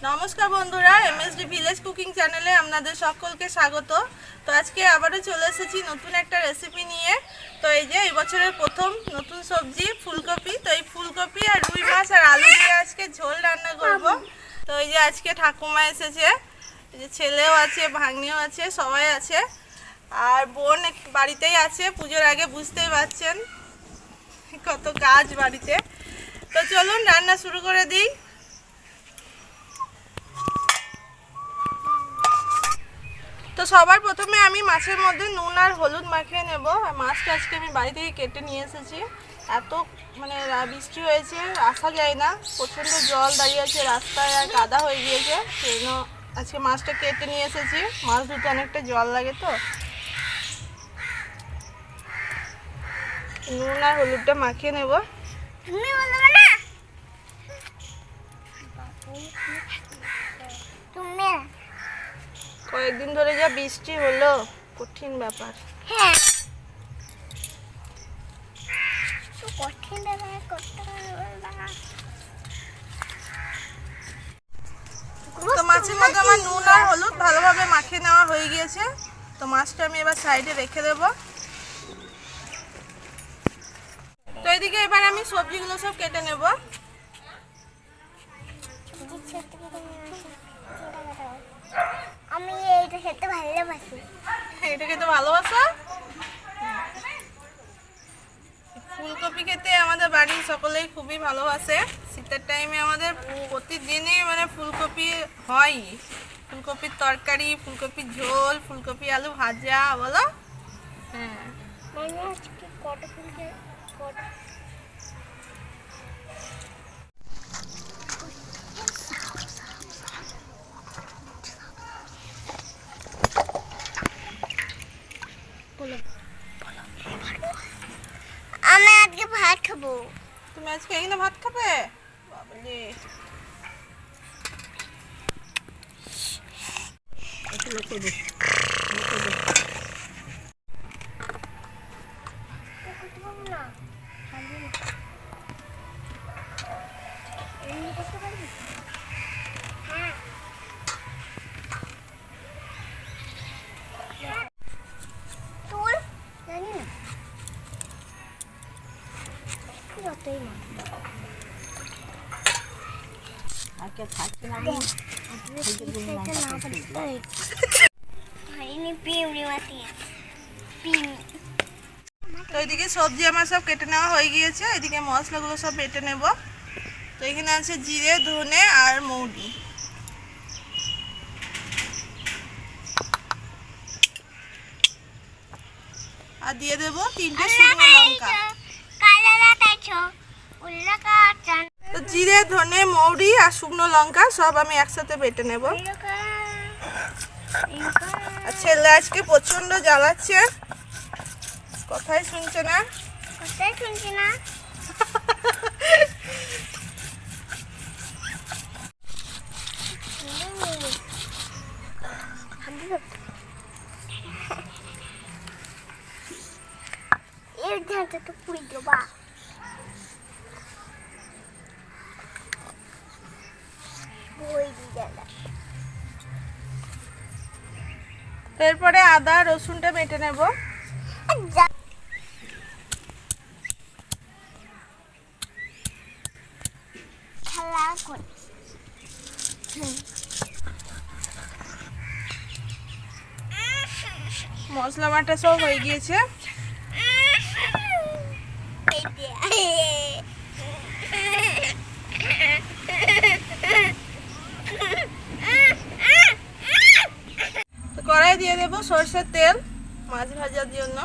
নমস্কার বন্ধুরা, MSD village cooking চ্যানেলে আপনাদের সকলকে স্বাগত। তো আজকে আবারও চলে এসেছি নতুন একটা রেসিপি নিয়ে। তো এই যে এই বছরের প্রথম নতুন সবজি ফুলকপি। তো এই ফুলকপি আর রুই মাছ আর আলু দিয়ে আজকে ঝোল রান্না করব। তো এই যে আজকে ঠাকুমা এসেছে, এই যে ছেলেও আছে, ভাগ্নিও আছে, সবাই আছে। আর বোন বাড়িতেই আছে, পুজোর আগে বুঝতেই পারছেন কত কাজ বাড়িতে। তো চলুন রান্না শুরু করে দিই। তো সবার প্রথমে আমি মাছের মধ্যে নুন আর হলুদ মাখিয়ে নেব। আর মাছটা আজকে আমি বাড়ি থেকে কেটে নিয়ে এসেছি। এত বৃষ্টি হয়েছে, আসা যায় না, প্রচণ্ড জল দাঁড়িয়ে আছে রাস্তায় আর কাদা হয়ে গিয়েছে, সেই জন্য আজকে মাছটা কেটে নিয়ে এসেছি। মাছ ধুতে অনেকটা জল লাগে, তো নুন আর হলুদটা মাখিয়ে নেব। কয়েকদিন ধরে যা বৃষ্টি হলো, কঠিন ব্যাপার। হ্যাঁ, তো মাছের মধ্যে আমার নুন আর হলুদ ভালোভাবে মাখিয়ে নেওয়া হয়ে গিয়েছে। তো মাছটা আমি এবার সাইডে রেখে দেব। তো এদিকে এবার আমি সবজিগুলো সব কেটে নেব। আমি এইটা খেতে ভালোবাসি। এটা খেতে ভালোবাসো? ফুলকপি খেতে আমাদের বাড়ির সকলেই খুবই ভালোবাসে। শীতের টাইমে আমাদের প্রতিদিনই ফুলকপি হয়। ফুলকপির তরকারি, ফুলকপির ঝোল, ফুলকপি আলু ভাজা, বলো। হ্যাঁ, আমি আজকে ভাত খাবো। তুমি আজকে এখানে ভাত খাবে? বাবারে, তো এদিকে সবজি আমার সব কেটে নেওয়া হয়ে গিয়েছে। এদিকে মশলাগুলো সব বেটে নেব। তো এখানে আছে জিরে, ধনে আর মৌরি। আর দিয়ে দেবো 3টে শুকনো লঙ্কা। তো জিরে, ধনে, মৌরি আর শুকনো লঙ্কা সব আমি একসাথে বেটে নেব। আর ছেলে আজকে প্রচন্ড জ্বালাচ্ছে, কথাই শুনছে না। এরপরে আদা রসুনটা বেটে নেব। মশলা বাটা সব হয়ে গিয়েছে। কড়াই দিয়ে দেবো সরষের তেল মাছ ভাজার জন্য।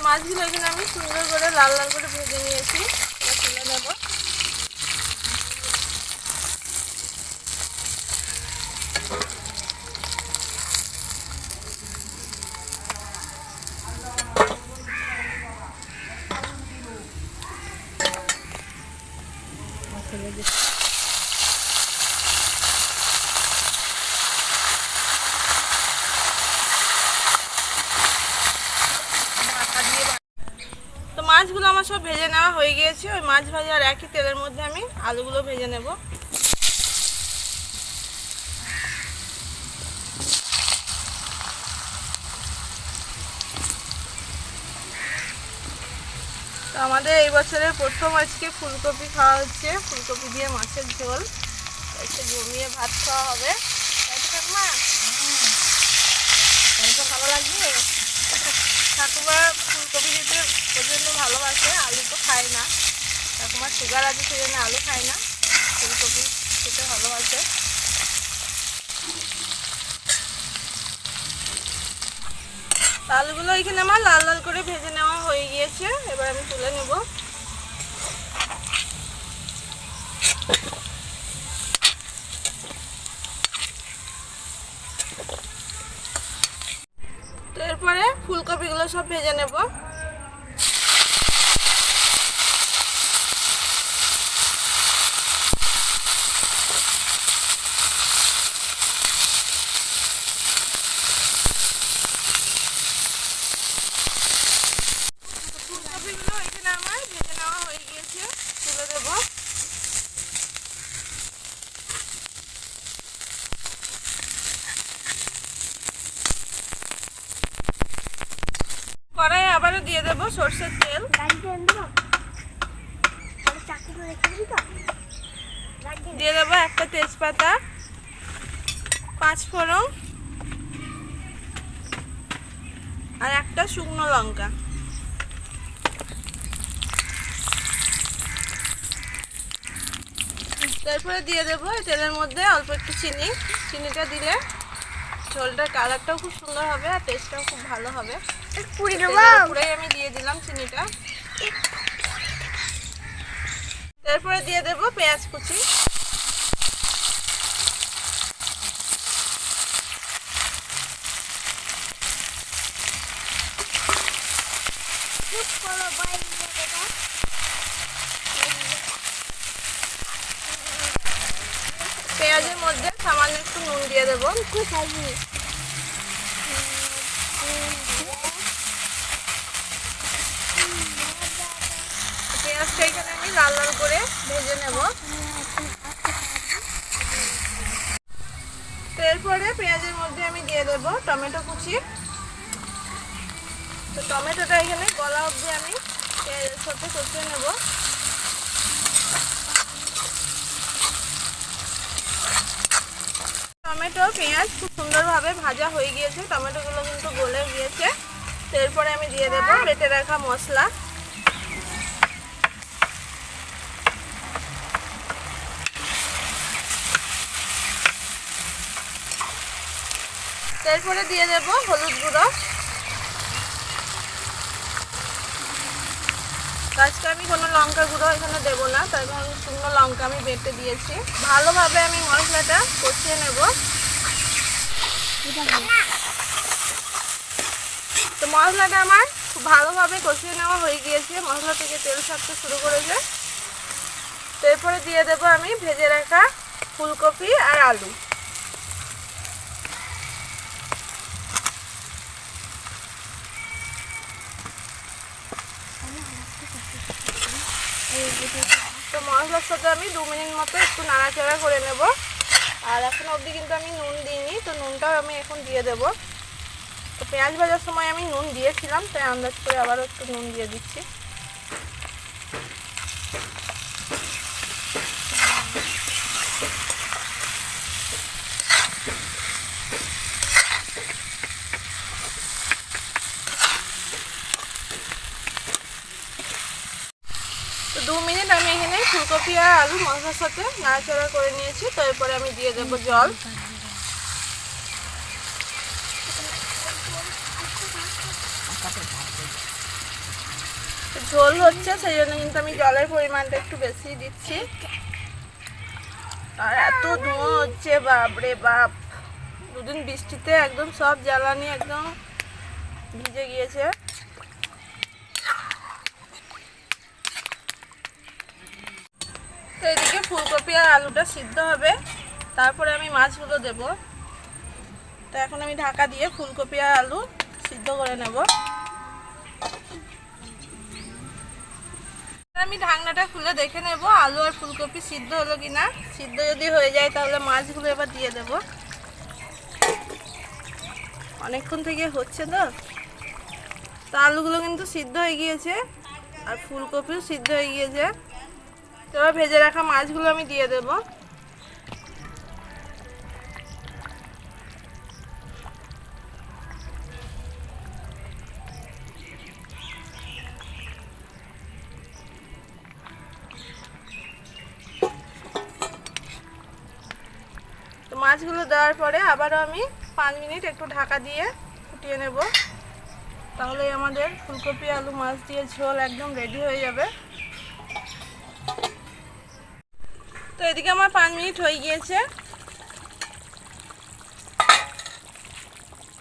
মাছগুলো এখানে আমি সুন্দর করে লাল লাল করে ভেজে নিয়েছি, তুলে নেব। তো মাছগুলো আমার সব ভেজে নেওয়া হয়ে গিয়েছে। ওই মাছ ভাজার একই তেলের মধ্যে আমি আলুগুলো ভেজে নেব। তো আমাদের এই বছরের প্রথম আজকে ফুলকপি খাওয়া হচ্ছে, ফুলকপি দিয়ে মাছের ঝোল। একটু জমিয়ে ভাত খাওয়া হবে, তাই তো ঠাকুমা? ভালো লাগবে। ঠাকুমা ফুলকপি খেতে প্রচণ্ড ভালোবাসে, আলু তো খায় না। ঠাকুমার সুগার আছে সেজন্য আলু খায় না, ফুলকপি খেতে ভালোবাসে। আলুগুলো এখানে আমার লাল লাল করে ভেজে নেওয়া হয়ে গিয়েছে, এবার আমি তুলে নেব। তো এরপরে ফুলকপিগুলো সব ভেজে নেব। ফুলকপিগুলো এখানে আমার ভেজে নেওয়া হয়ে গিয়েছে, তুলে দেব। কড়াই আবারও দিয়ে দেব সরষের তেল। দিয়ে দেবো একটা তেজপাতা, 5 ফোড়ন আর একটা শুকনো লঙ্কা। তারপরে দিয়ে দেবো তেলের মধ্যে অল্প একটু চিনি। চিনিটা দিলে ঝোলটার কালারটাও খুব সুন্দর হবে আর টেস্টটাও খুব ভালো হবে। পুরোই আমি দিয়ে দিলাম চিনিটা। তারপরে দিয়ে দেবো পেঁয়াজ কুচি। পেঁয়াজের মধ্যে সামান্য একটু নুন দিয়ে দেবো। পেঁয়াজটা এখানে আমি লাল লাল করে ভেজে নেব। তো এরপরে পেঁয়াজের মধ্যে আমি দিয়ে দেব টমেটো কুচি। তো টমেটোটা এখানে গলা অবধি আমি তেলের সাথে কষিয়ে নেব। টমেটো পেঁয়াজ খুব সুন্দরভাবে ভাজা হয়ে গিয়েছে, টমেটোগুলো কিন্তু গলে গিয়েছে। তো এরপরে আমি দিয়ে দেব বেটে রাখা মশলা। এরপরে দিয়ে দেব হলুদ গুঁড়ো। আজকে আমি কোনো লঙ্কা গুঁড়ো এখানে দেবো না, তাই কারণ শুকনো লঙ্কা আমি বেটে দিয়েছি। ভালোভাবে আমি মশলাটা কষিয়ে নেব। তো মশলাটা আমার খুব ভালোভাবে কষিয়ে নেওয়া হয়ে গিয়েছে, মশলা থেকে তেল ছাড়তে শুরু করেছে। তো এরপরে দিয়ে দেবো আমি ভেজে রাখা ফুলকপি আর আলু। তো মশলার সাথে আমি 2 মিনিট মতো একটু নাড়াচাড়া করে নেব। আর এখন অবধি কিন্তু আমি নুন দিইনি, তো নুনটাও আমি এখন দিয়ে দেব। তো পেঁয়াজ ভাজার সময় আমি নুন দিয়েছিলাম, তাই আন্দাজ করে আবারও একটু নুন দিয়ে দিচ্ছি। তো 2 মিনিট আমি এখানে ফুলকপি আর আলু মশলার সাথে নাড়াচাড়া করে নিয়েছি। তো এরপরে আমি দিয়ে দেব জল। ঝোল হচ্ছে সেই জন্য কিন্তু আমি জলের পরিমাণটা একটু বেশি দিচ্ছি। আর এত ধোঁয়া হচ্ছে, বাপরে বাপ! 2 দিন বৃষ্টিতে একদম সব জ্বালানি একদম ভিজে গিয়েছে। তো তো এদিকে ফুলকপি আর আলুটা সিদ্ধ হবে, তারপরে আমি মাছগুলো দেব। তো এখন আমি ঢাকা দিয়ে ফুলকপি আর আলু সিদ্ধ করে নেব। আমি ঢাকনাটা খুলে দেখে নেব আলু আর ফুলকপি সিদ্ধ হলো কিনা। সিদ্ধ যদি হয়ে যায় তাহলে মাছগুলো এবার দিয়ে দেব। অনেকক্ষণ থেকে হচ্ছে তো আলুগুলো কিন্তু সিদ্ধ হয়ে গিয়েছে আর ফুলকপিও সিদ্ধ হয়ে গিয়েছে। তো এবার ভেজে রাখা মাছগুলো আমি দিয়ে দেব। তো মাছগুলো দেওয়ার পরে আবারও আমি 5 মিনিট একটু ঢাকা দিয়ে ফুটিয়ে নেব। তাহলে আমাদের ফুলকপি আলু মাছ দিয়ে ঝোল একদম রেডি হয়ে যাবে। তো এদিকে আমার 5 মিনিট হয়ে গিয়েছে।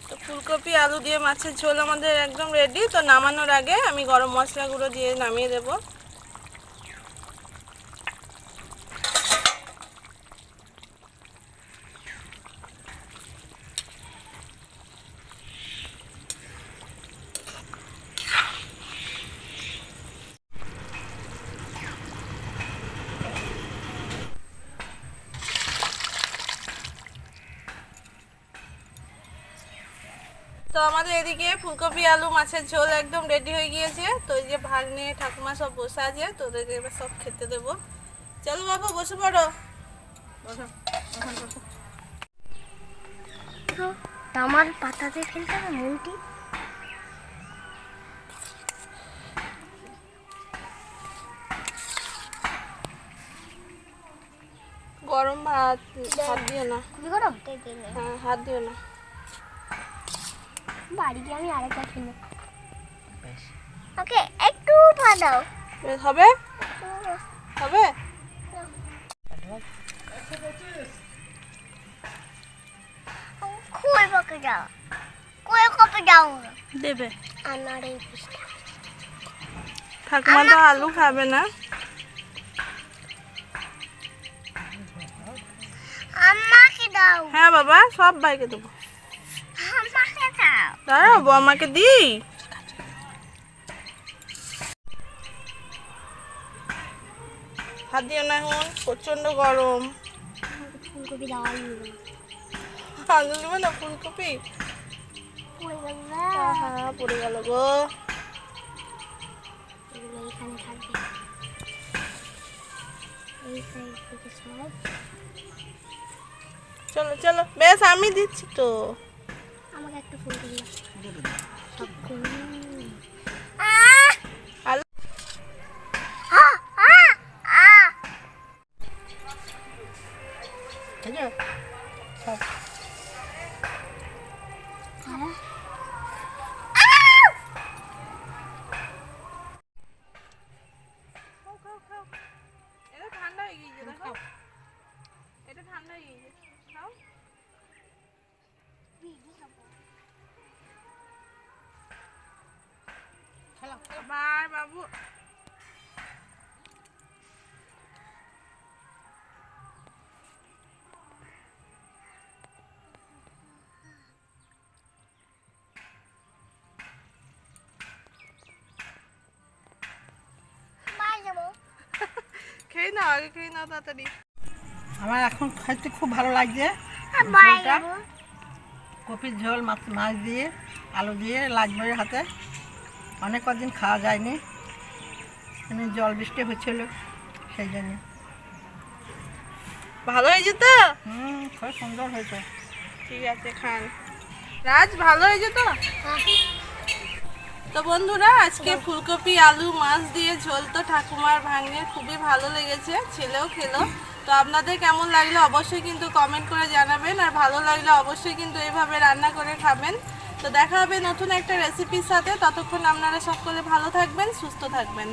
তো ফুলকপি আলু দিয়ে মাছের ঝোল আমাদের একদম রেডি। তো নামানোর আগে আমি গরম মশলা গুঁড়ো দিয়ে নামিয়ে দেব। তো আমাদের এদিকে ফুলকপি আলু মাছের ঝোল একদম রেডি হয়ে গিয়েছে। তো এই যে ভাগ্নে ঠাকুমা সব বসে আছে, তো ওদেরকে এবার সব খেতে দেবো। চলো বাবু বসে পড়ো। আমার পাতাতে ফেলতে হবে মনটি। গরম ভাত, হাত দিও না। খুবই গরম। হ্যাঁ, হাত দিও না। বাড়ি গিয়ে আমি আরেকটা কিনে। ওকে একটু বাদাও। হবে হবে। খুই বকে যাও, কই কপে যাও দেবে। আমার এই পিসটা ঠাকুমা তো আলু খাবে না। আমাকে দাও। হ্যাঁ বাবা, সব বাইকে দেবো। আমাকে দাও। দাঁড়াও বৌমাকে দিই। হাত দিও না, এখন প্রচন্ড গরম। ফুলকপি দাও। আলু নেবে না, ফুলকপি। হ্যাঁ, পড়ে গেল গো। এগুলো এখানে থাকবে, এই সাইড থেকে সব। চলো চলো, বেশ আমি দিচ্ছি তো। আমাকে একটা ফুলকপি দাও। আলু এটা ঠান্ডা হয়ে গিয়েছে, দেখো এটা ঠান্ডা হয়ে গিয়েছে। খাও। আবার বাবু। খেয়ে নাও, আগে খেয়ে নাও তাড়াতাড়ি। আমার এখন খাইতে খুব ভালো লাগছে। বাই ঝোলটা, কপির ঝোল মাছ মাছ দিয়ে আলু দিয়ে লাগবে হাতে। অনেক কদিন খাওয়া যায়নি, এমনি জল বৃষ্টি হচ্ছিল সেই জন্য। ভালো হয়েছে তো? খুব সুন্দর হয়েছে। ঠিক আছে, খান। রাজ ভালো হয়েছে তো? তো বন্ধুরা, আজকে ফুলকপি আলু মাছ দিয়ে ঝোল তো ঠাকুমার ভাগ্নের খুবই ভালো লেগেছে, ছেলেও খেলো। তো আপনাদের কেমন লাগলো অবশ্যই কিন্তু কমেন্ট করে জানাবেন, আর ভালো লাগলে অবশ্যই কিন্তু এইভাবে রান্না করে খাবেন। তো দেখা হবে নতুন একটা রেসিপির সাথে। ততক্ষণ আপনারা সকলে ভালো থাকবেন, সুস্থ থাকবেন।